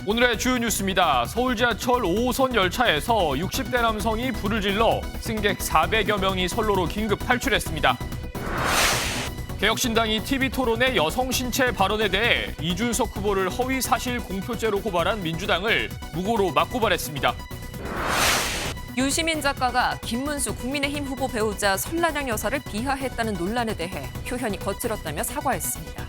오늘의 주요 뉴스입니다. 서울 지하철 5호선 열차에서 60대 남성이 불을 질러 승객 400여 명이 선로로 긴급 탈출했습니다. 개혁신당이 TV토론의 여성 신체 발언에 대해 이준석 후보를 허위 사실 공표죄로 고발한 민주당을 무고로 맞고발했습니다. 유시민 작가가 김문수 국민의힘 후보 배우자 설란양 여사를 비하했다는 논란에 대해 표현이 거칠었다며 사과했습니다.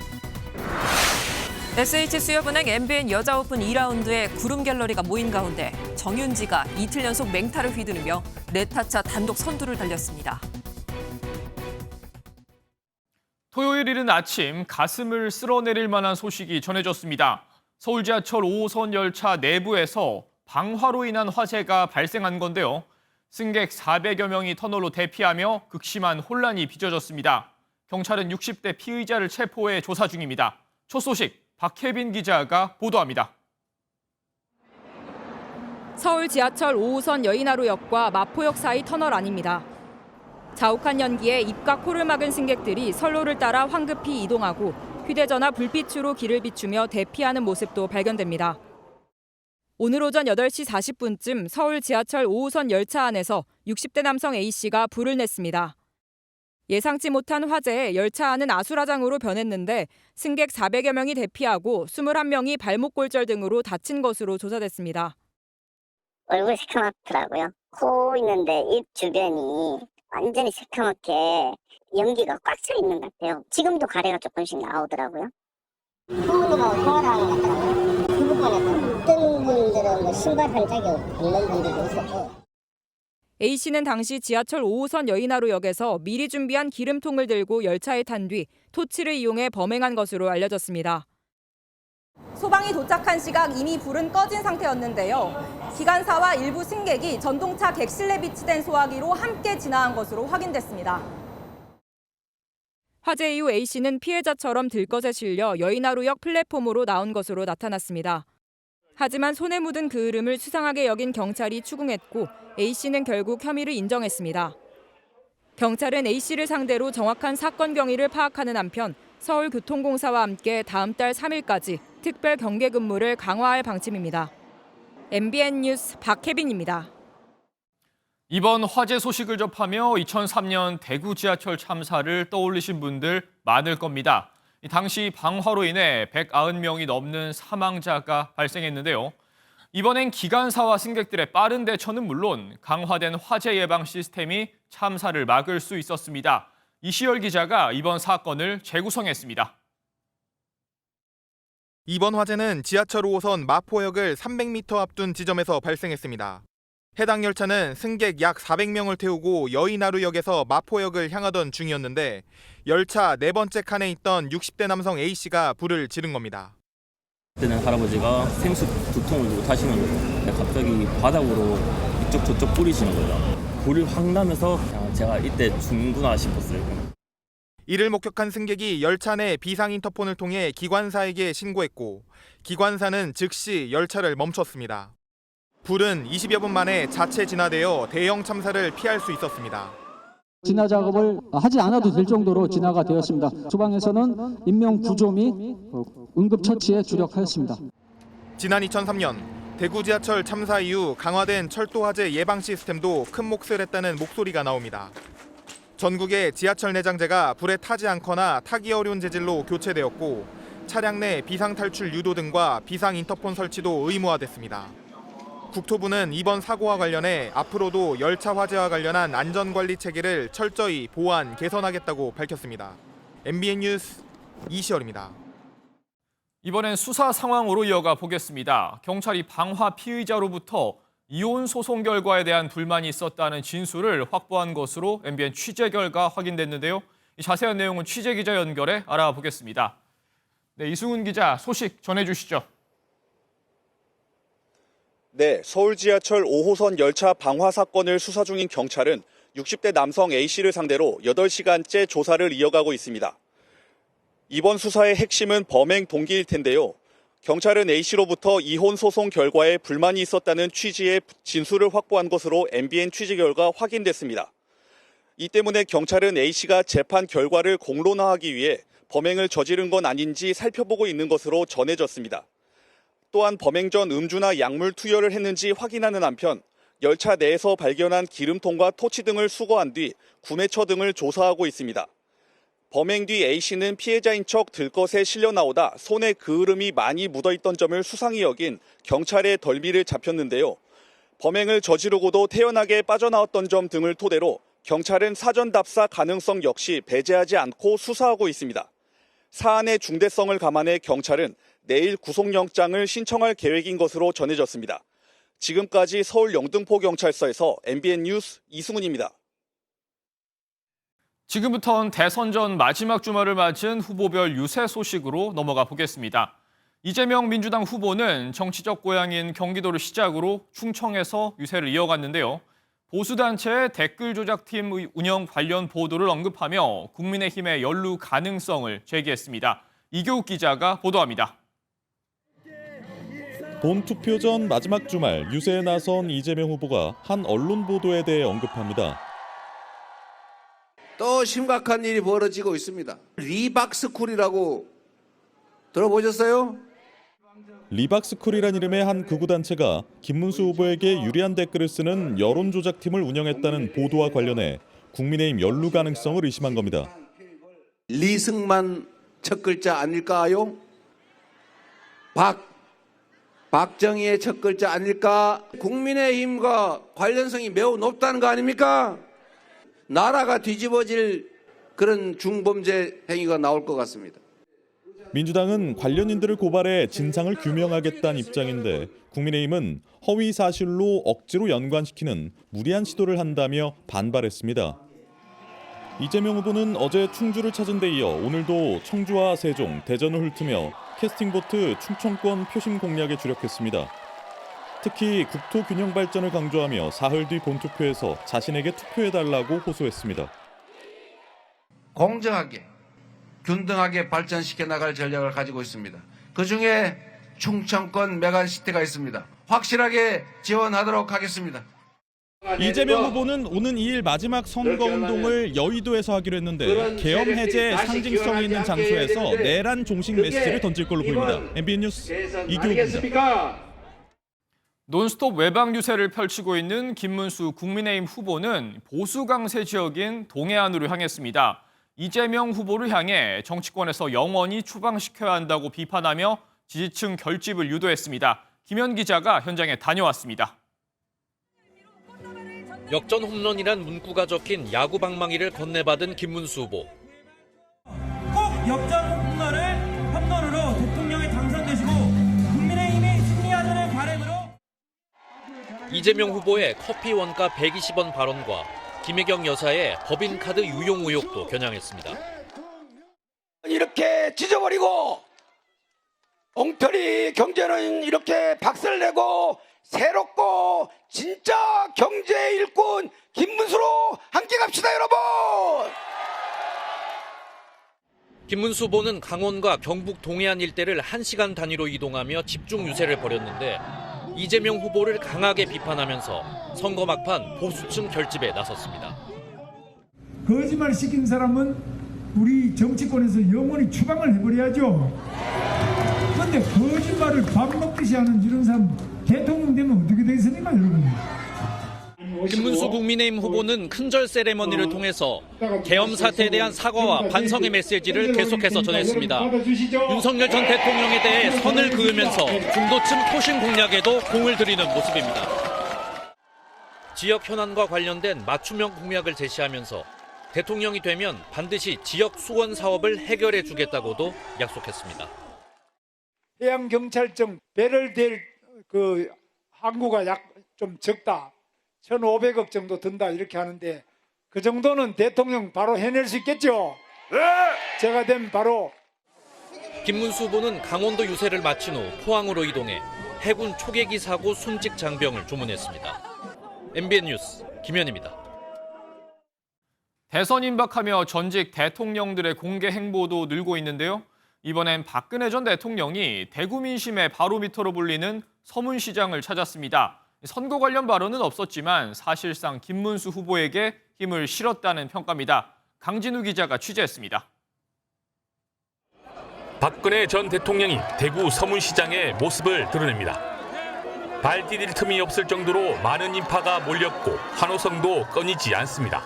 SH수협은행 MBN 여자오픈 2라운드에 구름 갤러리가 모인 가운데 정윤지가 이틀 연속 맹타를 휘두르며 네타차 단독 선두를 달렸습니다. 토요일 이른 아침 가슴을 쓸어내릴 만한 소식이 전해졌습니다. 서울 지하철 5호선 열차 내부에서 방화로 인한 화재가 발생한 건데요. 승객 400여 명이 터널로 대피하며 극심한 혼란이 빚어졌습니다. 경찰은 60대 피의자를 체포해 조사 중입니다. 첫 소식 박혜빈 기자가 보도합니다. 서울 지하철 5호선 여의나루역과 마포역 사이 터널 안입니다. 자욱한 연기에 입과 코를 막은 승객들이 선로를 따라 황급히 이동하고 휴대전화 불빛으로 길을 비추며 대피하는 모습도 발견됩니다. 오늘 오전 8시 40분쯤 서울 지하철 5호선 열차 안에서 60대 남성 A씨가 불을 냈습니다. 예상치 못한 화재에 열차 안은 아수라장으로 변했는데 승객 400여 명이 대피하고 21명이 발목 골절 등으로 다친 것으로 조사됐습니다. 얼굴이 새카맣더라고요. 코 있는데 입 주변이 완전히 새카맣게 연기가 꽉 차 있는 것 같아요. 지금도 가래가 조금씩 나오더라고요. 코가 휘어나온 것 같더라고요. 그 부분에서 어떤 분들은 뭐 신발 한 짝이 없는 분들도 있었고. A씨는 당시 지하철 5호선 여의나루역에서 미리 준비한 기름통을 들고 열차에 탄 뒤 토치를 이용해 범행한 것으로 알려졌습니다. 소방이 도착한 시각 이미 불은 꺼진 상태였는데요. 기관사와 일부 승객이 전동차 객실에 비치된 소화기로 함께 진화한 것으로 확인됐습니다. 화재 이후 A씨는 피해자처럼 들것에 실려 여의나루역 플랫폼으로 나온 것으로 나타났습니다. 하지만 손에 묻은 그을음을 수상하게 여긴 경찰이 추궁했고 A씨는 결국 혐의를 인정했습니다. 경찰은 A씨를 상대로 정확한 사건 경위를 파악하는 한편 서울교통공사와 함께 다음 달 3일까지 특별 경계 근무를 강화할 방침입니다. MBN 뉴스 박혜빈입니다. 이번 화재 소식을 접하며 2003년 대구 지하철 참사를 떠올리신 분들 많을 겁니다. 당시 방화로 인해 190명이 넘는 사망자가 발생했는데요. 이번엔 기관사와 승객들의 빠른 대처는 물론 강화된 화재 예방 시스템이 참사를 막을 수 있었습니다. 이시열 기자가 이번 사건을 재구성했습니다. 이번 화재는 지하철 5호선 마포역을 300m 앞둔 지점에서 발생했습니다. 해당 열차는 승객 약 400명을 태우고 여의나루역에서 마포역을 향하던 중이었는데 열차 네 번째 칸에 있던 60대 남성 A씨가 불을 지른 겁니다. 그때는 할아버지가 생수 2통을 들고 타시는 거예요. 갑자기 바닥으로 이쪽 저쪽 뿌리시는 거예요. 불이 확 나면서 제가 이때 죽는구나 싶었어요. 이를 목격한 승객이 열차 내 비상 인터폰을 통해 기관사에게 신고했고 기관사는 즉시 열차를 멈췄습니다. 불은 20여 분 만에 자체 진화되어 대형 참사를 피할 수 있었습니다. 진화 작업을 하지 않아도 될 정도로 진화가 되었습니다. 소방에서는 인명 구조 및 응급 처치에 주력하였습니다. 지난 2003년 대구 지하철 참사 이후 강화된 철도 화재 예방 시스템도 큰 몫을 했다는 목소리가 나옵니다. 전국의 지하철 내장재가 불에 타지 않거나 타기 어려운 재질로 교체되었고 차량 내 비상 탈출 유도 등과 비상 인터폰 설치도 의무화됐습니다. 국토부는 이번 사고와 관련해 앞으로도 열차 화재와 관련한 안전관리 체계를 철저히 보완, 개선하겠다고 밝혔습니다. MBN 뉴스 이시열입니다. 이번엔 수사 상황으로 이어가 보겠습니다. 경찰이 방화 피의자로부터 이혼 소송 결과에 대한 불만이 있었다는 진술을 확보한 것으로 MBN 취재 결과 확인됐는데요. 이 자세한 내용은 취재 기자 연결해 알아보겠습니다. 네, 이승훈 기자 소식 전해주시죠. 네, 서울 지하철 5호선 열차 방화 사건을 수사 중인 경찰은 60대 남성 A씨를 상대로 8시간째 조사를 이어가고 있습니다. 이번 수사의 핵심은 범행 동기일 텐데요. 경찰은 A씨로부터 이혼 소송 결과에 불만이 있었다는 취지의 진술을 확보한 것으로 MBN 취재 결과 확인됐습니다. 이 때문에 경찰은 A씨가 재판 결과를 공론화하기 위해 범행을 저지른 건 아닌지 살펴보고 있는 것으로 전해졌습니다. 또한 범행 전 음주나 약물 투여를 했는지 확인하는 한편 열차 내에서 발견한 기름통과 토치 등을 수거한 뒤 구매처 등을 조사하고 있습니다. 범행 뒤 A씨는 피해자인 척 들것에 실려 나오다 손에 그을음이 많이 묻어있던 점을 수상히 여긴 경찰의 덜미를 잡혔는데요. 범행을 저지르고도 태연하게 빠져나왔던 점 등을 토대로 경찰은 사전 답사 가능성 역시 배제하지 않고 수사하고 있습니다. 사안의 중대성을 감안해 경찰은 내일 구속영장을 신청할 계획인 것으로 전해졌습니다. 지금까지 서울 영등포경찰서에서 MBN 뉴스 이승훈입니다. 지금부터는 대선 전 마지막 주말을 맞은 후보별 유세 소식으로 넘어가 보겠습니다. 이재명 민주당 후보는 정치적 고향인 경기도를 시작으로 충청에서 유세를 이어갔는데요. 보수단체의 댓글 조작팀 운영 관련 보도를 언급하며 국민의힘의 연루 가능성을 제기했습니다. 이교욱 기자가 보도합니다. 본투표 전 마지막 주말 유세에 나선 이재명 후보가 한 언론 보도에 대해 언급합니다. 또 심각한 일이 벌어지고 있습니다. 리박스쿨이라고 들어보셨어요? 리박스쿨이란 이름의 한 극우단체가 김문수 후보에게 유리한 댓글을 쓰는 여론조작팀을 운영했다는 보도와 관련해 국민의힘 연루 가능성을 의심한 겁니다. 리승만 첫 글자 아닐까요? 박정희의 첫 글자 아닐까? 국민의힘과 관련성이 매우 높다는 거 아닙니까? 나라가 뒤집어질 그런 중범죄 행위가 나올 것 같습니다. 민주당은 관련인들을 고발해 진상을 규명하겠다는 입장인데 국민의힘은 허위 사실로 억지로 연관시키는 무리한 시도를 한다며 반발했습니다. 이재명 후보는 어제 충주를 찾은 데 이어 오늘도 청주와 세종, 대전을 훑으며 캐스팅보트 충청권 표심 공략에 주력했습니다. 특히 국토 균형 발전을 강조하며 사흘 뒤 본투표에서 자신에게 투표해달라고 호소했습니다. 공정하게, 균등하게 발전시켜 나갈 전략을 가지고 있습니다. 그중에 충청권 메가시티가 있습니다. 확실하게 지원하도록 하겠습니다. 이재명 후보는 오는 2일 마지막 선거운동을 여의도에서 하기로 했는데 계엄 해제 상징성이 있는 장소에서 내란 종식 메시지를 던질 걸로 보입니다. MBN 뉴스 이교욱 기자. 논스톱 외박 유세를 펼치고 있는 김문수 국민의힘 후보는 보수 강세 지역인 동해안으로 향했습니다. 이재명 후보를 향해 정치권에서 영원히 추방시켜야 한다고 비판하며 지지층 결집을 유도했습니다. 김현 기자가 현장에 다녀왔습니다. 역전 홈런이란 문구가 적힌 야구 방망이를 건네받은 김문수 후보. 꼭 역전 홈런으로 대통령에 당선되시고 국민의힘이 승리하자는 바람으로. 이재명 후보의 커피 원가 120원 발언과 김혜경 여사의 법인카드 유용 의혹도 겨냥했습니다. 이렇게 찢어버리고 엉터리 경제는 이렇게 박살내고 새롭고 진짜 경제 일꾼 김문수로 함께 갑시다, 여러분! 김문수 후보는 강원과 경북 동해안 일대를 1시간 단위로 이동하며 집중 유세를 벌였는데 이재명 후보를 강하게 비판하면서 선거 막판 보수층 결집에 나섰습니다. 거짓말 시킨 사람은 우리 정치권에서 영원히 추방을 해버려야죠. 그런데 거짓말을 밥 먹듯이 하는 이런 사람 대통령 되면 어떻게 되겠습니까, 여러분? 김문수 국민의힘 후보는 큰절 세레머니를 통해서 계엄 사태에 대한 사과와 반성의 메시지를 계속해서 전했습니다. 윤석열 전 대통령에 대해 선을 그으면서 중도층 표심 공략에도 공을 들이는 모습입니다. 지역 현안과 관련된 맞춤형 공약을 제시하면서 대통령이 되면 반드시 지역 수원 사업을 해결해 주겠다고도 약속했습니다. 해양경찰청 배를 댈 그 항구가 약 좀 적다. 1,500억 정도 든다 이렇게 하는데 그 정도는 대통령 바로 해낼 수 있겠죠? 네! 제가 되면 바로. 김문수 후보는 강원도 유세를 마친 후 포항으로 이동해 해군 초계기 사고 순직 장병을 조문했습니다. MBN 뉴스 김현입니다. 대선 임박하며 전직 대통령들의 공개 행보도 늘고 있는데요. 이번엔 박근혜 전 대통령이 대구 민심의 바로미터로 불리는 서문시장을 찾았습니다. 선거 관련 발언은 없었지만 사실상 김문수 후보에게 힘을 실었다는 평가입니다. 강진우 기자가 취재했습니다. 박근혜 전 대통령이 대구 서문시장의 모습을 드러냅니다. 발 디딜 틈이 없을 정도로 많은 인파가 몰렸고 환호성도 끊이지 않습니다.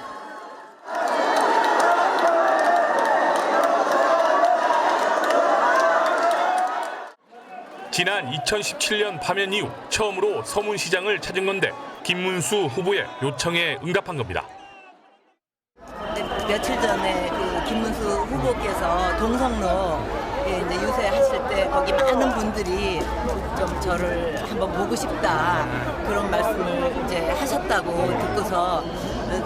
지난 2017년 파면 이후 처음으로 서문시장을 찾은 건데 김문수 후보의 요청에 응답한 겁니다. 며칠 전에 그 김문수 후보께서 동성로에 이제 유세하실 때 거기 많은 분들이 좀 저를 한번 보고 싶다 그런 말씀을 이제 하셨다고 듣고서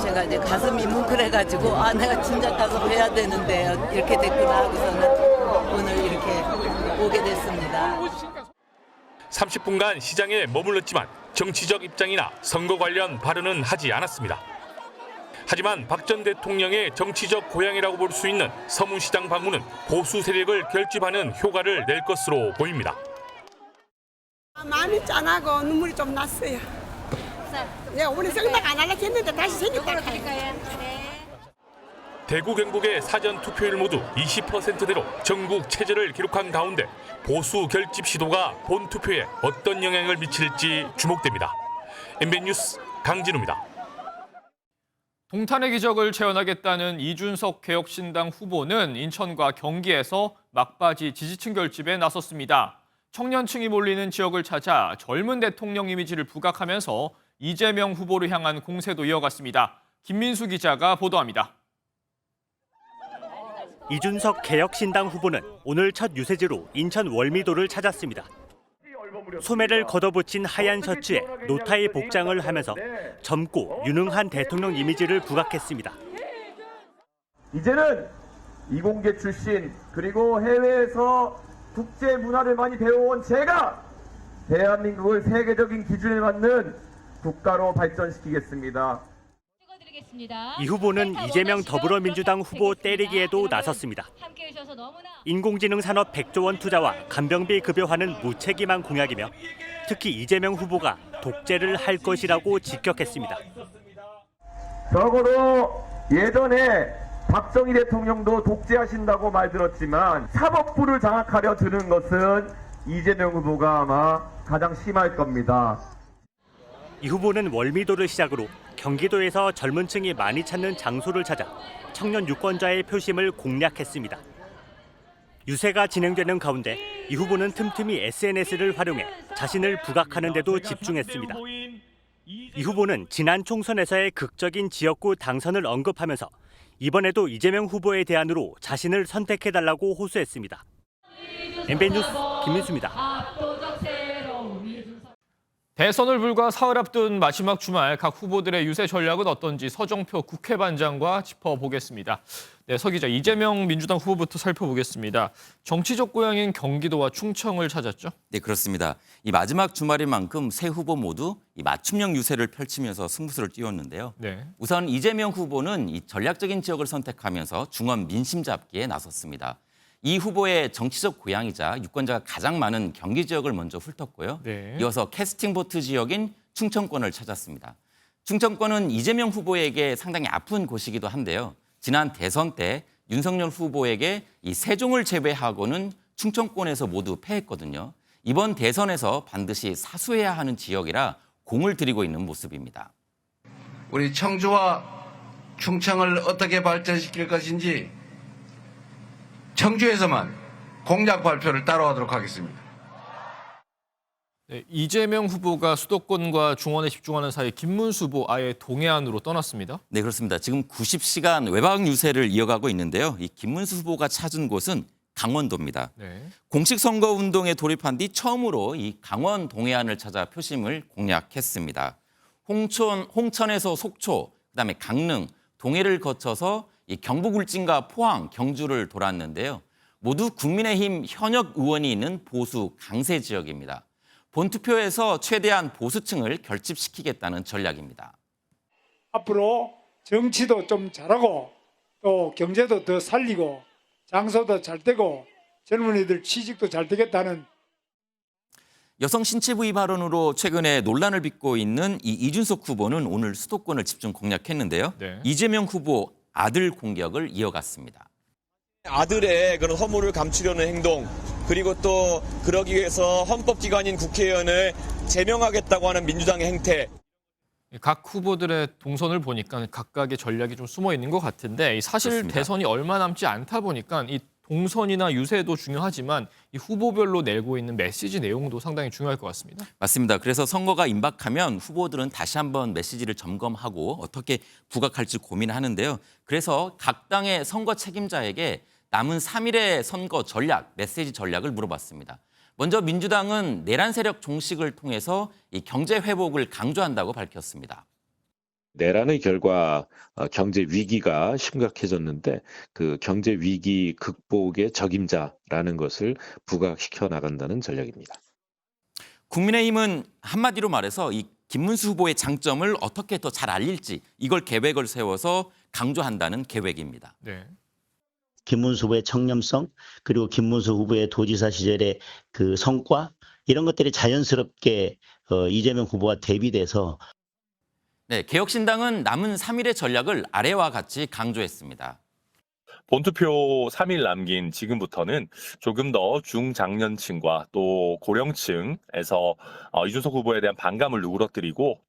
제가 이제 가슴이 뭉클해가지고 아 내가 진작 가서 뵈야 되는데 이렇게 됐구나 하고서는 오늘 이렇게 오게 됐습니다. 30분간 시장에 머물렀지만 정치적 입장이나 선거 관련 발언은 하지 않았습니다. 하지만 박 전 대통령의 정치적 고향이라고 볼 수 있는 서문시장 방문은 보수 세력을 결집하는 효과를 낼 것으로 보입니다. 마음이 짠하고 눈물이 좀 났어요. 내가 오늘 생각 안 하려고 했는데 다시 생겼다. 대구 경북의 사전 투표율 모두 20%대로 전국 최저를 기록한 가운데 보수 결집 시도가 본 투표에 어떤 영향을 미칠지 주목됩니다. MBN 뉴스 강진우입니다. 동탄의 기적을 재현하겠다는 이준석 개혁신당 후보는 인천과 경기에서 막바지 지지층 결집에 나섰습니다. 청년층이 몰리는 지역을 찾아 젊은 대통령 이미지를 부각하면서 이재명 후보를 향한 공세도 이어갔습니다. 김민수 기자가 보도합니다. 이준석 개혁신당 후보는 오늘 첫 유세지로 인천 월미도를 찾았습니다. 소매를 걷어붙인 하얀 셔츠에 노타이 복장을 하면서 젊고 유능한 대통령 이미지를 부각했습니다. 이제는 이공계 출신 그리고 해외에서 국제 문화를 많이 배워온 제가 대한민국을 세계적인 기준에 맞는 국가로 발전시키겠습니다. 이 후보는 이재명 더불어민주당 후보 때리기에도 나섰습니다. 인공지능 산업 100조 원 투자와 간병비 급여화는 무책임한 공약이며 특히 이재명 후보가 독재를 할 것이라고 직격했습니다. 적어도 예전에 박정희 대통령도 독재하신다고 말 들었지만 사법부를 장악하려 드는 것은 이재명 후보가 아마 가장 심할 겁니다. 이 후보는 월미도를 시작으로 경기도에서 젊은 층이 많이 찾는 장소를 찾아 청년 유권자의 표심을 공략했습니다. 유세가 진행되는 가운데 이 후보는 틈틈이 SNS를 활용해 자신을 부각하는 데도 집중했습니다. 이 후보는 지난 총선에서의 극적인 지역구 당선을 언급하면서 이번에도 이재명 후보의 대안으로 자신을 선택해달라고 호소했습니다. MBN 뉴스 김민수입니다. 대선을 불과 사흘 앞둔 마지막 주말 각 후보들의 유세 전략은 어떤지 서정표 국회반장과 짚어보겠습니다. 네, 서 기자, 이재명 민주당 후보부터 살펴보겠습니다. 정치적 고향인 경기도와 충청을 찾았죠? 네, 그렇습니다. 이 마지막 주말인 만큼 세 후보 모두 이 맞춤형 유세를 펼치면서 승부수를 띄웠는데요. 네. 우선 이재명 후보는 이 전략적인 지역을 선택하면서 중원 민심 잡기에 나섰습니다. 이 후보의 정치적 고향이자 유권자가 가장 많은 경기 지역을 먼저 훑었고요. 네. 이어서 캐스팅 보트 지역인 충청권을 찾았습니다. 충청권은 이재명 후보에게 상당히 아픈 곳이기도 한데요. 지난 대선 때 윤석열 후보에게 이 세종을 제외하고는 충청권에서 모두 패했거든요. 이번 대선에서 반드시 사수해야 하는 지역이라 공을 들이고 있는 모습입니다. 우리 청주와 충청을 어떻게 발전시킬 것인지 청주에서만 공약 발표를 따로 하도록 하겠습니다. 네, 이재명 후보가 수도권과 중원에 집중하는 사이 김문수 후보 아예 동해안으로 떠났습니다. 네, 그렇습니다. 지금 90시간 외박 유세를 이어가고 있는데요. 이 김문수 후보가 찾은 곳은 강원도입니다. 네. 공식 선거 운동에 돌입한 뒤 처음으로 이 강원 동해안을 찾아 표심을 공략했습니다. 홍천에서 속초, 그다음에 강릉, 동해를 거쳐서 이 경북 울진과 포항, 경주를 돌았는데요. 모두 국민의힘 현역 의원이 있는 보수 강세 지역입니다. 본투표에서 최대한 보수층을 결집시키겠다는 전략입니다. 앞으로 정치도 좀 잘하고 또 경제도 더 살리고 장소도 잘 되고 젊은이들 취직도 잘 되겠다는 여성 신체 부위 발언으로 최근에 논란을 빚고 있는 이 이준석 후보는 오늘 수도권을 집중 공략했는데요. 네. 이재명 후보 아들 공격을 이어갔습니다. 아들의 그런 허물을 감추려는 행동, 그리고 또 그러기 위해서 헌법기관인 국회의원을 제명하겠다고 하는 민주당의 행태. 각 후보들의 동선을 보니까 각각의 전략이 좀 숨어 있는 것 같은데 사실 그렇습니다. 대선이 얼마 남지 않다 보니까 이 동선이나 유세도 중요하지만 이 후보별로 내고 있는 메시지 내용도 상당히 중요할 것 같습니다. 맞습니다. 그래서 선거가 임박하면 후보들은 다시 한번 메시지를 점검하고 어떻게 부각할지 고민하는데요. 그래서 각 당의 선거 책임자에게 남은 3일의 선거 전략, 메시지 전략을 물어봤습니다. 먼저 민주당은 내란 세력 종식을 통해서 이 경제 회복을 강조한다고 밝혔습니다. 내란의 결과 경제 위기가 심각해졌는데 그 경제 위기 극복의 적임자라는 것을 부각시켜 나간다는 전략입니다. 국민의힘은 한마디로 말해서 이 김문수 후보의 장점을 어떻게 더 잘 알릴지 이걸 계획을 세워서 강조한다는 계획입니다. 네. 김문수 후보의 청렴성 그리고 김문수 후보의 도지사 시절의 그 성과 이런 것들이 자연스럽게 이재명 후보와 대비돼서 네, 개혁신당은 남은 3일의 전략을 아래와 같이 강조했습니다. 본투표 3일 남긴 지금부터는 조금 더 중장년층과 또 고령층에서 이준석 후보에 대한 반감을 누그러뜨리고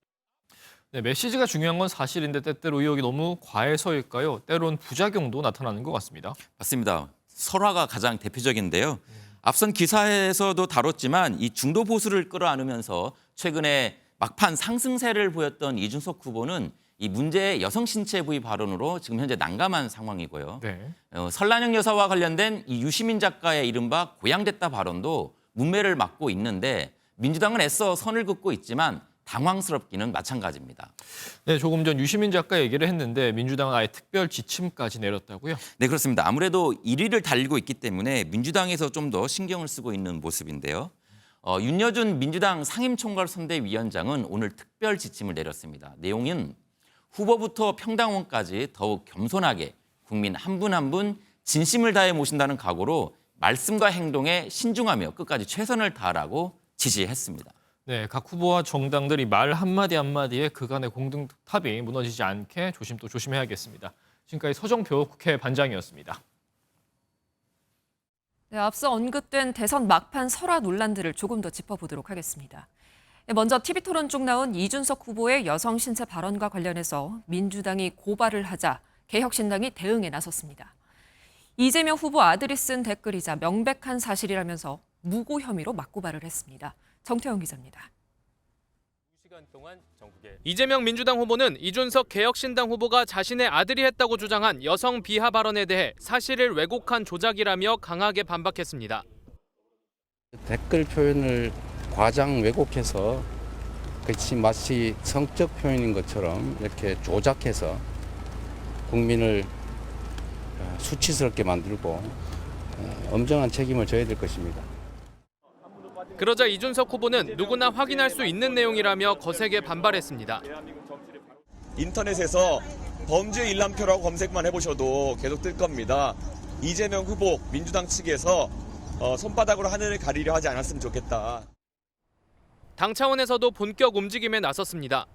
네, 메시지가 중요한 건 사실인데 때때로 의혹이 너무 과해서일까요? 때론 부작용도 나타나는 것 같습니다. 맞습니다. 설화가 가장 대표적인데요. 앞선 기사에서도 다뤘지만 이 중도 보수를 끌어안으면서 최근에 막판 상승세를 보였던 이준석 후보는 이 문제의 여성 신체 부위 발언으로 지금 현재 난감한 상황이고요. 네. 설란영 여사와 관련된 이 유시민 작가의 이른바 고양됐다 발언도 문매를 맞고 있는데 민주당은 애써 선을 긋고 있지만 당황스럽기는 마찬가지입니다. 네, 조금 전 유시민 작가 얘기를 했는데 민주당은 아예 특별 지침까지 내렸다고요? 네, 그렇습니다. 아무래도 1위를 달리고 있기 때문에 민주당에서 좀 더 신경을 쓰고 있는 모습인데요. 윤여준 민주당 상임총괄선대위원장은 오늘 특별 지침을 내렸습니다. 내용은 후보부터 평당원까지 더욱 겸손하게 국민 한 분 한 분 진심을 다해 모신다는 각오로 말씀과 행동에 신중하며 끝까지 최선을 다하라고 지시했습니다. 네, 각 후보와 정당들이 말 한마디 한마디에 그간의 공든탑이 무너지지 않게 조심해야겠습니다. 지금까지 서정표 국회 반장이었습니다. 네, 앞서 언급된 대선 막판 설화 논란들을 조금 더 짚어보도록 하겠습니다. 먼저 TV토론 중 나온 이준석 후보의 여성 신체 발언과 관련해서 민주당이 고발을 하자 개혁신당이 대응에 나섰습니다. 이재명 후보 아들이 쓴 댓글이자 명백한 사실이라면서 무고 혐의로 맞고발을 했습니다. 정태영 기자입니다. 이재명 민주당 후보는 이준석 개혁신당 후보가 자신의 아들이 했다고 주장한 여성 비하 발언에 대해 사실을 왜곡한 조작이라며 강하게 반박했습니다. 댓글 표현을 과장 왜곡해서 마치 성적 표현인 것처럼 이렇게 조작해서 국민을 수치스럽게 만들고 엄정한 책임을 져야 될 것입니다. 그러자 이준석 후보는 누구나 확인할 수 있는 내용이라며 거세게 반발했습니다. 인터넷에서 범죄 일람표라고 검색만 해보셔도 계속 뜰 겁니다. 이재명 후보 민주당 측에서 손바닥으로 하늘을 가리려 하지 않았으면 좋겠다. 당 차원에서도 본격 움직임에 나섰습니다.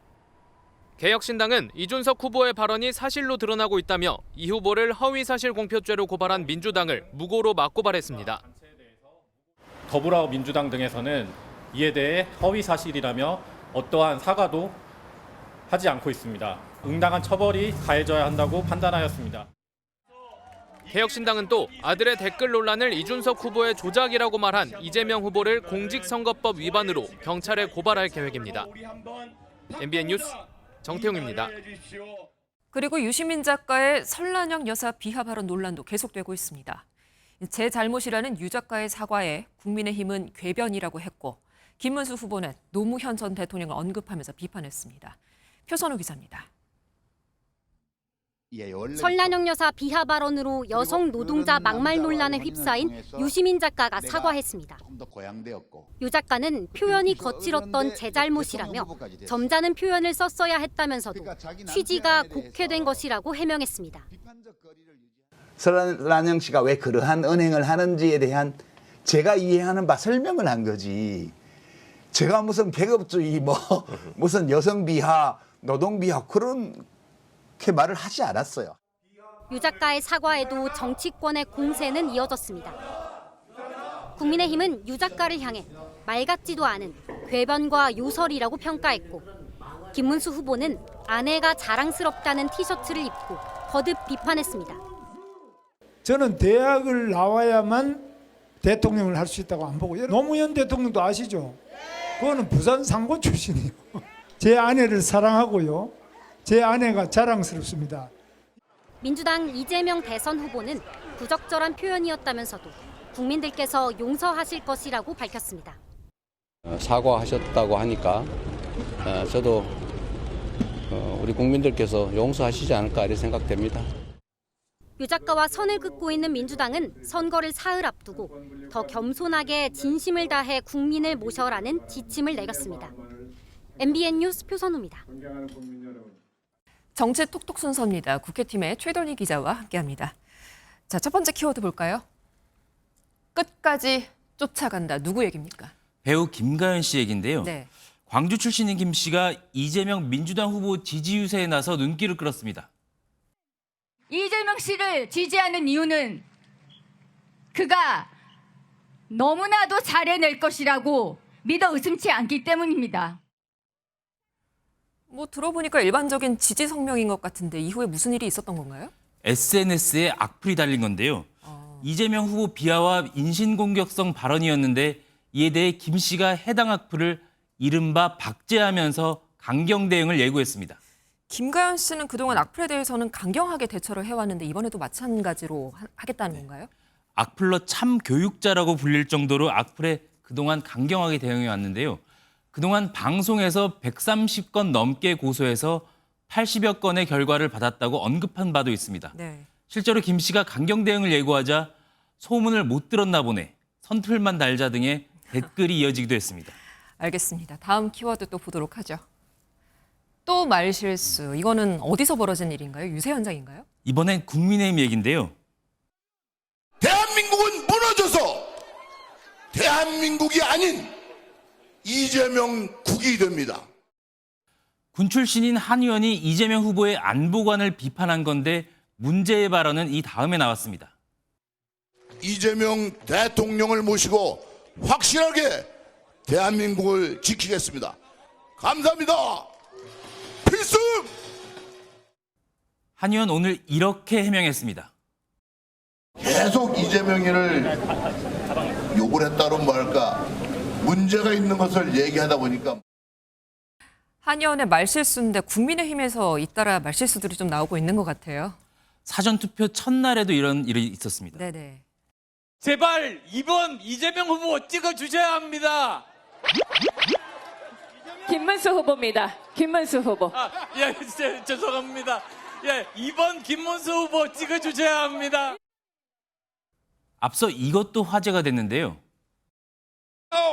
개혁신당은 이준석 후보의 발언이 사실로 드러나고 있다며 이 후보를 허위사실 공표죄로 고발한 민주당을 무고로 맞고발했습니다. 더불어민주당 등에서는 이에 대해 허위사실이라며 어떠한 사과도 하지 않고 있습니다. 응당한 처벌이 가해져야 한다고 판단하였습니다. 개혁신당은 또 아들의 댓글 논란을 이준석 후보의 조작이라고 말한 이재명 후보를 공직선거법 위반으로 경찰에 고발할 계획입니다. MBN 뉴스 정태웅입니다. 그리고 유시민 작가의 설란영 여사 비하 발언 논란도 계속되고 있습니다. 제 잘못이라는 유 작가의 사과에 국민의힘은 궤변이라고 했고 김문수 후보는 노무현 전 대통령을 언급하면서 비판했습니다. 표선우 기자입니다. 설란영 여사 비하 발언으로 여성 노동자 막말 논란에 휩싸인 유시민 작가가 사과했습니다. 유 작가는 표현이 거칠었던 제 잘못이라며 점잖은 표현을 썼어야 했다면서도 취지가 곡해된 것이라고 해명했습니다. 설란영 씨가 왜 그러한 언행을 하는지에 대한 제가 이해하는 바 설명을 한 거지. 제가 무슨 계급주의 무슨 여성 비하, 노동 비하 그렇게 말을 하지 않았어요. 유 작가의 사과에도 정치권의 공세는 이어졌습니다. 국민의힘은 유 작가를 향해 말 같지도 않은 궤변과 요설이라고 평가했고, 김문수 후보는 아내가 자랑스럽다는 티셔츠를 입고 거듭 비판했습니다. 저는 대학을 나와야만 대통령을 할 수 있다고 안 보고, 노무현 대통령도 아시죠? 그거는 부산 상고 출신이에요. 제 아내를 사랑하고요. 제 아내가 자랑스럽습니다. 민주당 이재명 대선 후보는 부적절한 표현이었다면서도 국민들께서 용서하실 것이라고 밝혔습니다. 사과하셨다고 하니까 저도 우리 국민들께서 용서하시지 않을까 이렇게 생각됩니다. 유 작가와 선을 긋고 있는 민주당은 선거를 사흘 앞두고 더 겸손하게 진심을 다해 국민을 모셔라는 지침을 내렸습니다. MBN 뉴스 표선우입니다. 정치 톡톡 순서입니다. 국회팀의 최동희 기자와 함께합니다. 자, 첫 번째 키워드 볼까요? 끝까지 쫓아간다. 누구 얘기입니까? 배우 김가연 씨 얘기인데요. 네. 광주 출신인 김 씨가 이재명 민주당 후보 지지 유세에 나서 눈길을 끌었습니다. 이재명 씨를 지지하는 이유는 그가 너무나도 잘해낼 것이라고 믿어 의심치 않기 때문입니다. 뭐 들어보니까 일반적인 지지 성명인 것 같은데 이후에 무슨 일이 있었던 건가요? SNS에 악플이 달린 건데요. 이재명 후보 비하와 인신공격성 발언이었는데 이에 대해 김 씨가 해당 악플을 이른바 박제하면서 강경 대응을 예고했습니다. 김가연 씨는 그동안 악플에 대해서는 강경하게 대처를 해왔는데 이번에도 마찬가지로 하겠다는 건가요? 악플러 참 교육자라고 불릴 정도로 악플에 그동안 강경하게 대응해 왔는데요. 그동안 방송에서 130건 넘게 고소해서 80여 건의 결과를 받았다고 언급한 바도 있습니다. 네. 실제로 김 씨가 강경 대응을 예고하자 소문을 못 들었나 보네, 선플만 달자 등의 댓글이 이어지기도 했습니다. 알겠습니다. 다음 키워드 또 보도록 하죠. 또 말실수. 이거는 어디서 벌어진 일인가요? 유세 현장인가요? 이번엔 국민의힘 얘기인데요. 대한민국은 무너져서 대한민국이 아닌 이재명 국이 됩니다. 군 출신인 한 의원이 이재명 후보의 안보관을 비판한 건데 문제의 발언은 이 다음에 나왔습니다. 이재명 대통령을 모시고 확실하게 대한민국을 지키겠습니다. 감사합니다. 필승! 한 의원 오늘 이렇게 해명했습니다. 계속 이재명이를 욕을 했다로 뭐랄까 문제가 있는 것을 얘기하다 보니까 한 의원의 말실수인데 국민의힘에서 잇따라 말실수들이 좀 나오고 있는 것 같아요. 사전투표 첫날에도 이런 일이 있었습니다. 네네. 제발 이번 이재명 후보 찍어주셔야 합니다. 김문수 후보입니다. 김문수 후보. 예, 죄송합니다. 예, 이번 김문수 후보 찍어주셔야 합니다. 앞서 이것도 화제가 됐는데요.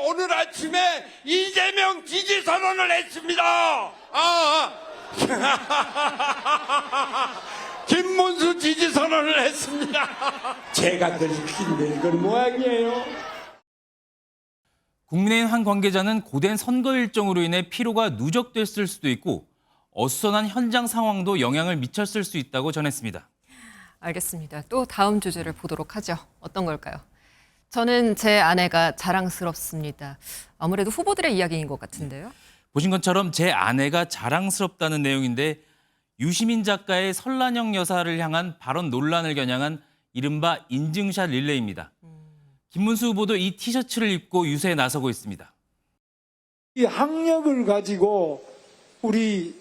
오늘 아침에 이재명 지지 선언을 했습니다. 김문수 지지 선언을 했습니다. 제가 들킨 늙은 모양이에요. 국민의힘 한 관계자는 고된 선거 일정으로 인해 피로가 누적됐을 수도 있고 어수선한 현장 상황도 영향을 미쳤을 수 있다고 전했습니다. 알겠습니다. 또 다음 주제를 보도록 하죠. 어떤 걸까요? 저는 제 아내가 자랑스럽습니다. 아무래도 후보들의 이야기인 것 같은데요. 보신 것처럼 제 아내가 자랑스럽다는 내용인데 유시민 작가의 설란영 여사를 향한 발언 논란을 겨냥한 이른바 인증샷 릴레이입니다. 김문수 후보도 이 티셔츠를 입고 유세에 나서고 있습니다. 이 학력을 가지고 우리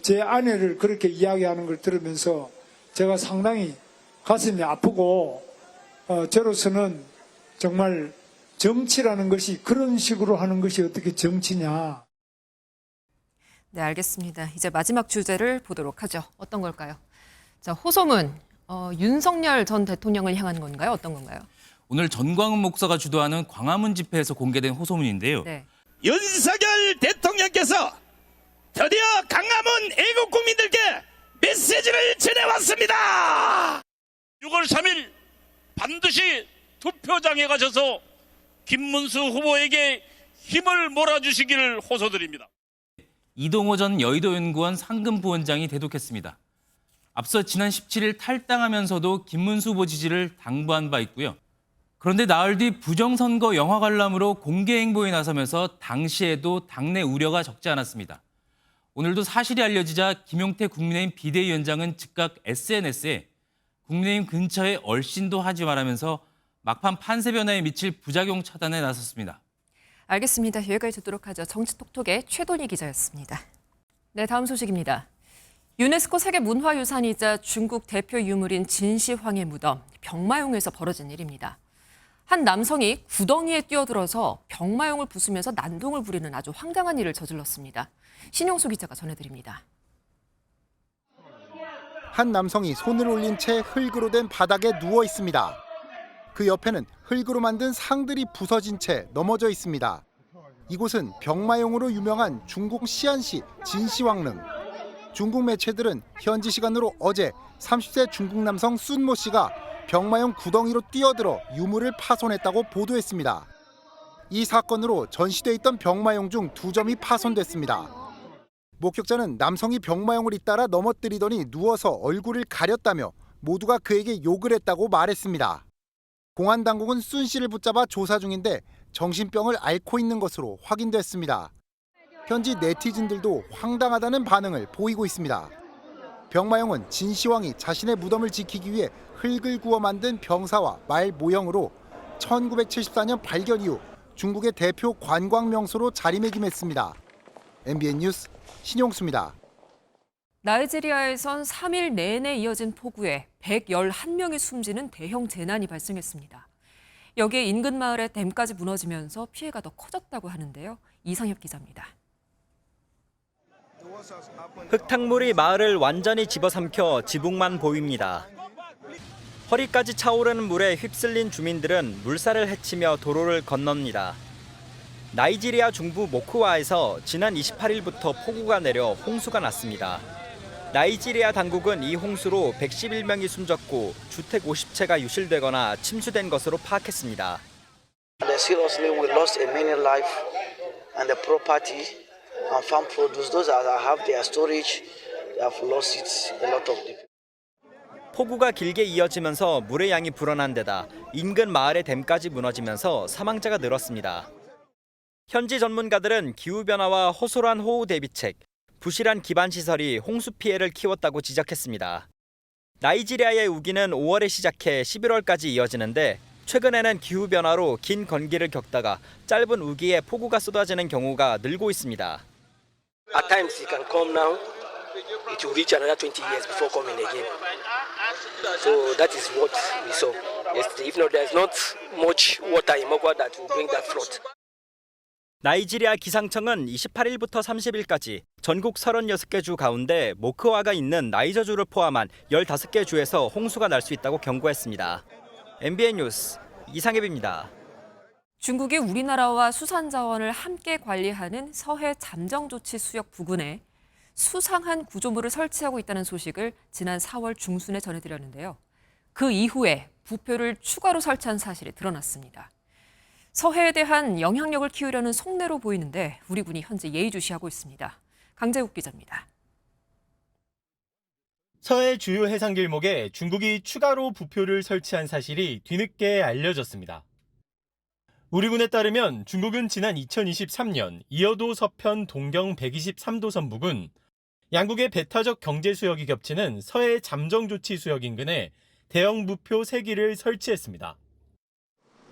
제 아내를 그렇게 이야기하는 걸 들으면서 제가 상당히 가슴이 아프고 저로서는 정말 정치라는 것이 그런 식으로 하는 것이 어떻게 정치냐. 네, 알겠습니다. 이제 마지막 주제를 보도록 하죠. 어떤 걸까요? 자, 호소문. 윤석열 전 대통령을 향한 건가요? 어떤 건가요? 오늘 전광훈 목사가 주도하는 광화문 집회에서 공개된 호소문인데요. 네. 윤석열 대통령께서 드디어 강화문 애국 국민들께 메시지를 전해왔습니다. 6월 3일 반드시 투표장에 가셔서 김문수 후보에게 힘을 몰아주시기를 호소드립니다. 이동호 전 여의도 연구원 상금 부원장이 대독했습니다. 앞서 지난 17일 탈당하면서도 김문수 후보 지지를 당부한 바 있고요. 그런데 나흘 뒤 부정선거 영화 관람으로 공개 행보에 나서면서 당시에도 당내 우려가 적지 않았습니다. 오늘도 사실이 알려지자 김용태 국민의힘 비대위원장은 즉각 SNS에 국민의힘 근처에 얼씬도 하지 말라면서 막판 판세 변화에 미칠 부작용 차단에 나섰습니다. 알겠습니다. 여기까지 듣도록 하죠. 정치톡톡의 최돈희 기자였습니다. 네, 다음 소식입니다. 유네스코 세계문화유산이자 중국 대표 유물인 진시황의 무덤 병마용에서 벌어진 일입니다. 한 남성이 구덩이에 뛰어들어서 병마용을 부수면서 난동을 부리는 아주 황당한 일을 저질렀습니다. 신용수 기자가 전해드립니다. 한 남성이 손을 올린 채 흙으로 된 바닥에 누워 있습니다. 그 옆에는 흙으로 만든 상들이 부서진 채 넘어져 있습니다. 이곳은 병마용으로 유명한 중국 시안시 진시황릉. 중국 매체들은 현지 시간으로 어제 30세 중국 남성 순모 씨가 병마용 구덩이로 뛰어들어 유물을 파손했다고 보도했습니다. 이 사건으로 전시돼 있던 병마용 중 2점이 파손됐습니다. 목격자는 남성이 병마용을 잇따라 넘어뜨리더니 누워서 얼굴을 가렸다며 모두가 그에게 욕을 했다고 말했습니다. 공안 당국은 순 씨를 붙잡아 조사 중인데 정신병을 앓고 있는 것으로 확인됐습니다. 현지 네티즌들도 황당하다는 반응을 보이고 있습니다. 병마용은 진시황이 자신의 무덤을 지키기 위해 흙을 구워 만든 병사와 말 모형으로 1974년 발견 이후 중국의 대표 관광 명소로 자리매김했습니다. MBN 뉴스 신용수입니다. 나이지리아에선 3일 내내 이어진 폭우에 111명이 숨지는 대형 재난이 발생했습니다. 여기에 인근 마을의 댐까지 무너지면서 피해가 더 커졌다고 하는데요. 이상엽 기자입니다. 흙탕물이 마을을 완전히 집어삼켜 지붕만 보입니다. 허리까지 차오르는 물에 휩쓸린 주민들은 물살을 헤치며 도로를 건넙니다. 나이지리아 중부 모크와에서 지난 28일부터 폭우가 내려 홍수가 났습니다. 나이지리아 당국은 이 홍수로 111명이 숨졌고 주택 50채가 유실되거나 침수된 것으로 파악했습니다. Seriously, we lost a many life and the property and farm produce. Those that have their storage, they have lost it. A lot of people. 폭우가 길게 이어지면서 물의 양이 불어난 데다 인근 마을의 댐까지 무너지면서 사망자가 늘었습니다. 현지 전문가들은 기후변화와 호소란 호우 대비책, 부실한 기반시설이 홍수 피해를 키웠다고 지적했습니다. 나이지리아의 우기는 5월에 시작해 11월까지 이어지는데 최근에는 기후변화로 긴 건기를 겪다가 짧은 우기에 폭우가 쏟아지는 경우가 늘고 있습니다. At times it can come now, it will reach another 20 years before coming again. So that is what we saw yesterday. If not, there is not much water in Mokwa that will bring that flood. 나이지리아 기상청은 28일부터 30일까지 전국 36개 주 가운데 모크와가 있는 나이저주를 포함한 15개 주에서 홍수가 날 수 있다고 경고했습니다. MBN 뉴스 이상엽입니다. 중국이 우리나라와 수산자원을 함께 관리하는 서해 잠정조치수역 부근에 수상한 구조물을 설치하고 있다는 소식을 지난 4월 중순에 전해드렸는데요. 그 이후에 부표를 추가로 설치한 사실이 드러났습니다. 서해에 대한 영향력을 키우려는 속내로 보이는데 우리 군이 현재 예의주시하고 있습니다. 강재욱 기자입니다. 서해 주요 해상길목에 중국이 추가로 부표를 설치한 사실이 뒤늦게 알려졌습니다. 우리 군에 따르면 중국은 지난 2023년 이어도 서편 동경 123도선 부근 양국의 배타적 경제수역이 겹치는 서해 잠정조치수역 인근에 대형 부표 3기를 설치했습니다.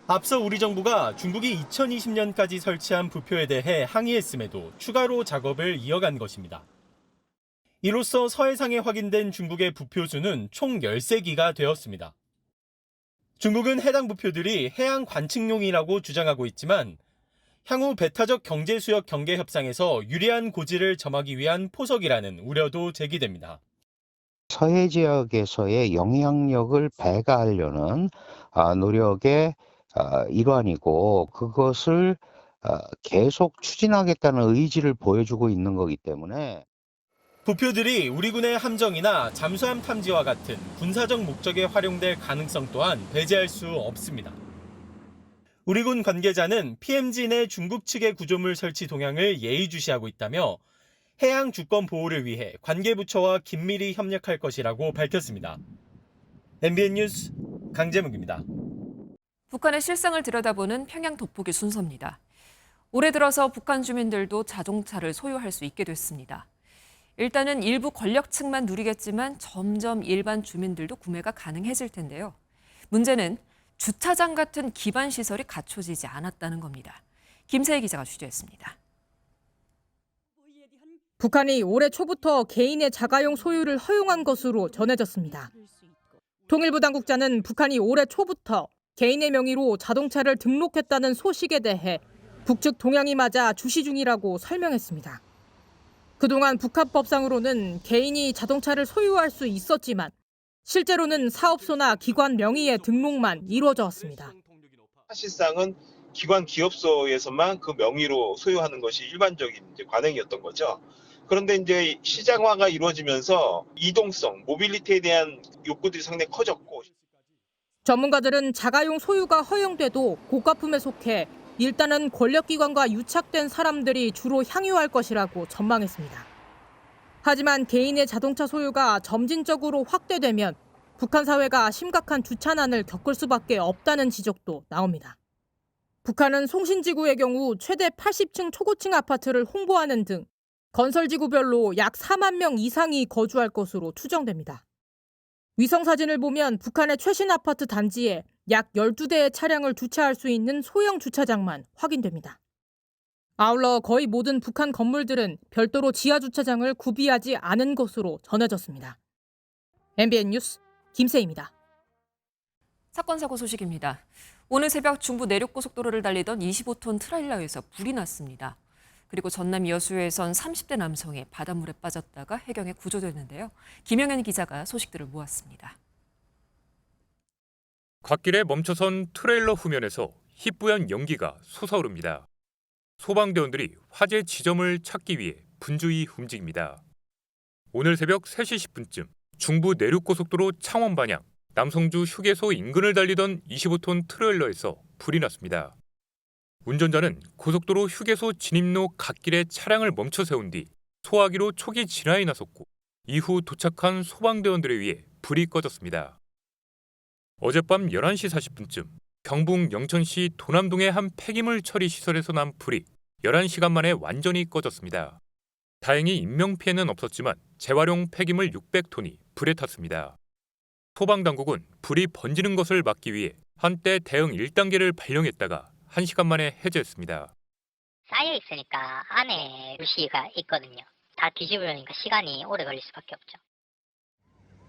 앞서 우리 정부가 중국이 2020년까지 설치한 부표에 대해 항의했음에도 추가로 작업을 이어간 것입니다. 이로써 서해상에 확인된 중국의 부표 수는 총 13기가 되었습니다. 중국은 해당 부표들이 해양 관측용이라고 주장하고 있지만 향후 배타적 경제수역 경계 협상에서 유리한 고지를 점하기 위한 포석이라는 우려도 제기됩니다. 서해 지역에서의 영향력을 배가하려는 노력의 일환이고 그것을 계속 추진하겠다는 의지를 보여주고 있는 거기 때문에 부표들이 우리 군의 함정이나 잠수함 탐지와 같은 군사적 목적에 활용될 가능성 또한 배제할 수 없습니다. 우리 군 관계자는 PMG 내 중국 측의 구조물 설치 동향을 예의주시하고 있다며 해양 주권 보호를 위해 관계부처와 긴밀히 협력할 것이라고 밝혔습니다. MBN 뉴스 강재묵입니다. 북한의 실상을 들여다보는 평양 돋보기 순서입니다. 올해 들어서 북한 주민들도 자동차를 소유할 수 있게 됐습니다. 일단은 일부 권력층만 누리겠지만 점점 일반 주민들도 구매가 가능해질 텐데요. 문제는 주차장 같은 기반 시설이 갖춰지지 않았다는 겁니다. 김세희 기자가 취재했습니다. 북한이 올해 초부터 개인의 자가용 소유를 허용한 것으로 전해졌습니다. 통일부 당국자는 북한이 올해 초부터 개인의 명의로 자동차를 등록했다는 소식에 대해 북측 동향이 맞아 주시 중이라고 설명했습니다. 그동안 북한법상으로는 개인이 자동차를 소유할 수 있었지만 실제로는 사업소나 기관 명의의 등록만 이루어져 왔습니다. 사실상은 기관 기업소에서만 그 명의로 소유하는 것이 일반적인 관행이었던 거죠. 그런데 이제 시장화가 이루어지면서 이동성, 모빌리티에 대한 욕구들이 상당히 커졌고. 전문가들은 자가용 소유가 허용돼도 고가품에 속해 일단은 권력기관과 유착된 사람들이 주로 향유할 것이라고 전망했습니다. 하지만 개인의 자동차 소유가 점진적으로 확대되면 북한 사회가 심각한 주차난을 겪을 수밖에 없다는 지적도 나옵니다. 북한은 송신지구의 경우 최대 80층 초고층 아파트를 홍보하는 등 건설지구별로 약 4만 명 이상이 거주할 것으로 추정됩니다. 위성사진을 보면 북한의 최신 아파트 단지에 약 12대의 차량을 주차할 수 있는 소형 주차장만 확인됩니다. 아울러 거의 모든 북한 건물들은 별도로 지하 주차장을 구비하지 않은 것으로 전해졌습니다. MBN 뉴스 김세희입니다. 사건 사고 소식입니다. 오늘 새벽 중부 내륙고속도로를 달리던 25톤 트레일러에서 불이 났습니다. 그리고 전남 여수에선 30대 남성이 바닷물에 빠졌다가 해경에 구조됐는데요. 김영현 기자가 소식들을 모았습니다. 갓길에 멈춰선 트레일러 후면에서 희뿌연 연기가 솟아오릅니다. 소방대원들이 화재 지점을 찾기 위해 분주히 움직입니다. 오늘 새벽 3시 10분쯤 중부 내륙고속도로 창원 방향 남성주 휴게소 인근을 달리던 25톤 트레일러에서 불이 났습니다. 운전자는 고속도로 휴게소 진입로 갓길에 차량을 멈춰 세운 뒤 소화기로 초기 진화에 나섰고 이후 도착한 소방대원들에 의해 불이 꺼졌습니다. 어젯밤 11시 40분쯤 경북 영천시 도남동의 한 폐기물 처리 시설에서 난 불이 11시간 만에 완전히 꺼졌습니다. 다행히 인명피해는 없었지만 재활용 폐기물 600톤이 불에 탔습니다. 소방당국은 불이 번지는 것을 막기 위해 한때 대응 1단계를 발령했다가 1시간 만에 해제했습니다. 쌓여 있으니까 안에 루시가 있거든요. 다 뒤집으려니까 시간이 오래 걸릴 수밖에 없죠.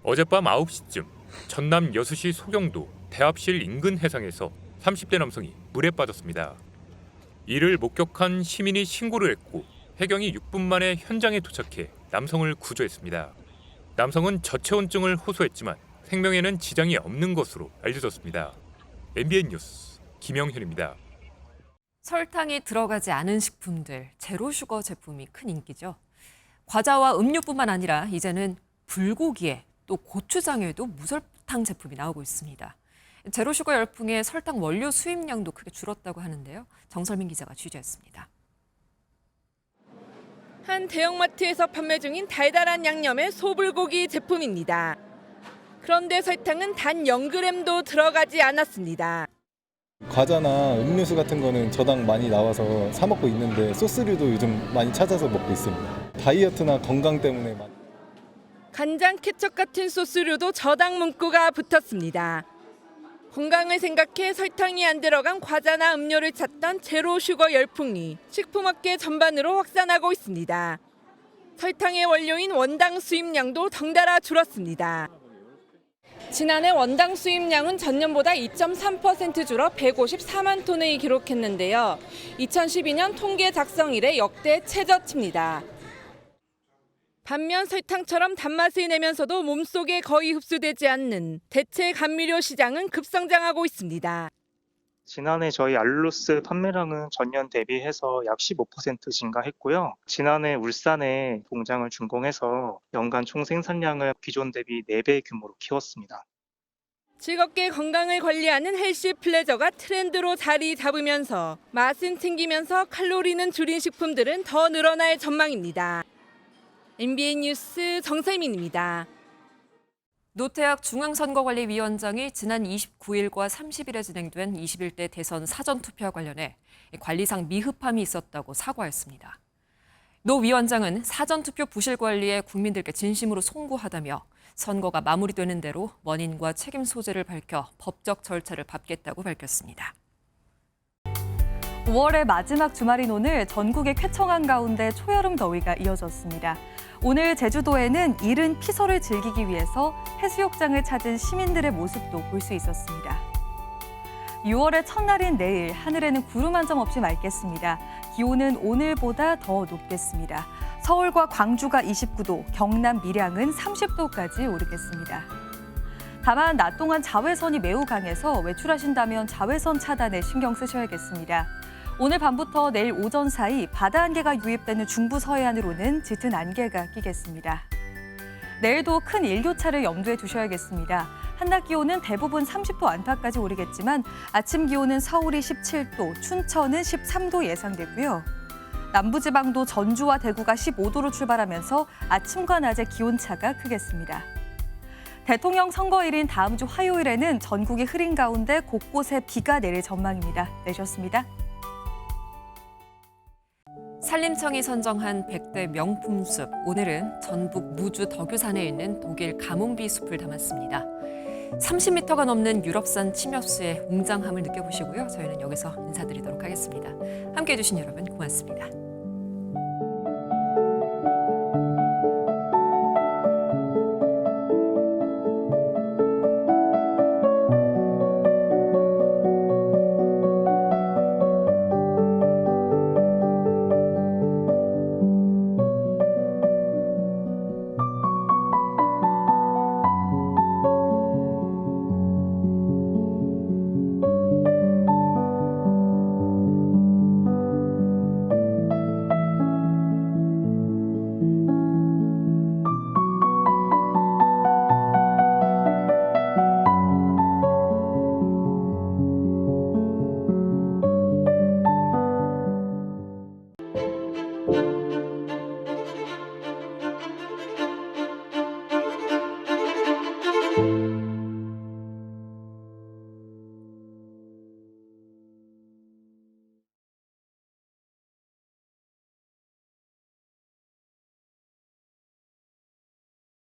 어젯밤 9시쯤 전남 여수시 소경도 대합실 인근 해상에서 30대 남성이 물에 빠졌습니다. 이를 목격한 시민이 신고를 했고 해경이 6분 만에 현장에 도착해 남성을 구조했습니다. 남성은 저체온증을 호소했지만 생명에는 지장이 없는 것으로 알려졌습니다. MBN 뉴스 김영현입니다. 설탕이 들어가지 않은 식품들, 제로슈거 제품이 큰 인기죠. 과자와 음료뿐만 아니라 이제는 불고기에 또 고추장에도 무설탕 제품이 나오고 있습니다. 제로슈거 열풍에 설탕 원료 수입량도 크게 줄었다고 하는데요. 정설민 기자가 취재했습니다. 한 대형마트에서 판매 중인 달달한 양념의 소불고기 제품입니다. 그런데 설탕은 단 0g도 들어가지 않았습니다. 과자나 음료수 같은 거는 저당 많이 나와서 사 먹고 있는데 소스류도 요즘 많이 찾아서 먹고 있습니다. 다이어트나 건강 때문에 많이. 간장, 케첩 같은 소스류도 저당 문구가 붙었습니다. 건강을 생각해 설탕이 안 들어간 과자나 음료를 찾던 제로 슈거 열풍이 식품업계 전반으로 확산하고 있습니다. 설탕의 원료인 원당 수입량도 덩달아 줄었습니다. 지난해 원당 수입량은 전년보다 2.3% 줄어 154만 톤을 기록했는데요. 2012년 통계 작성 이래 역대 최저치입니다. 반면 설탕처럼 단맛을 내면서도 몸속에 거의 흡수되지 않는 대체 감미료 시장은 급성장하고 있습니다. 지난해 저희 알룰로스 판매량은 전년 대비해서 약 15% 증가했고요. 지난해 울산에 공장을 준공해서 연간 총 생산량을 기존 대비 4배 규모로 키웠습니다. 즐겁게 건강을 관리하는 헬시 플레저가 트렌드로 자리 잡으면서 맛은 챙기면서 칼로리는 줄인 식품들은 더 늘어날 전망입니다. MBN 뉴스 정세민입니다. 노태학 중앙선거관리위원장이 지난 29일과 30일에 진행된 21대 대선 사전투표와 관련해 관리상 미흡함이 있었다고 사과했습니다. 노 위원장은 사전투표 부실 관리에 국민들께 진심으로 송구하다며 선거가 마무리되는 대로 원인과 책임 소재를 밝혀 법적 절차를 밟겠다고 밝혔습니다. 5월의 마지막 주말인 오늘 전국의 쾌청한 가운데 초여름 더위가 이어졌습니다. 오늘 제주도에는 이른 피서를 즐기기 위해서 해수욕장을 찾은 시민들의 모습도 볼 수 있었습니다. 6월의 첫날인 내일 하늘에는 구름 한 점 없이 맑겠습니다. 기온은 오늘보다 더 높겠습니다. 서울과 광주가 29도, 경남 밀양은 30도까지 오르겠습니다. 다만 낮 동안 자외선이 매우 강해서 외출하신다면 자외선 차단에 신경 쓰셔야겠습니다. 오늘 밤부터 내일 오전 사이 바다 안개가 유입되는 중부 서해안으로는 짙은 안개가 끼겠습니다. 내일도 큰 일교차를 염두에 두셔야겠습니다. 한낮 기온은 대부분 30도 안팎까지 오르겠지만 아침 기온은 서울이 17도, 춘천은 13도 예상되고요. 남부지방도 전주와 대구가 15도로 출발하면서 아침과 낮의 기온차가 크겠습니다. 대통령 선거일인 다음 주 화요일에는 전국이 흐린 가운데 곳곳에 비가 내릴 전망입니다. 내셨습니다. 산림청이 선정한 100대 명품숲. 오늘은 전북 무주 덕유산에 있는 독일 가뭄비 숲을 담았습니다. 30m가 넘는 유럽산 침엽수의 웅장함을 느껴보시고요. 저희는 여기서 인사드리도록 하겠습니다. 함께해 주신 여러분 고맙습니다.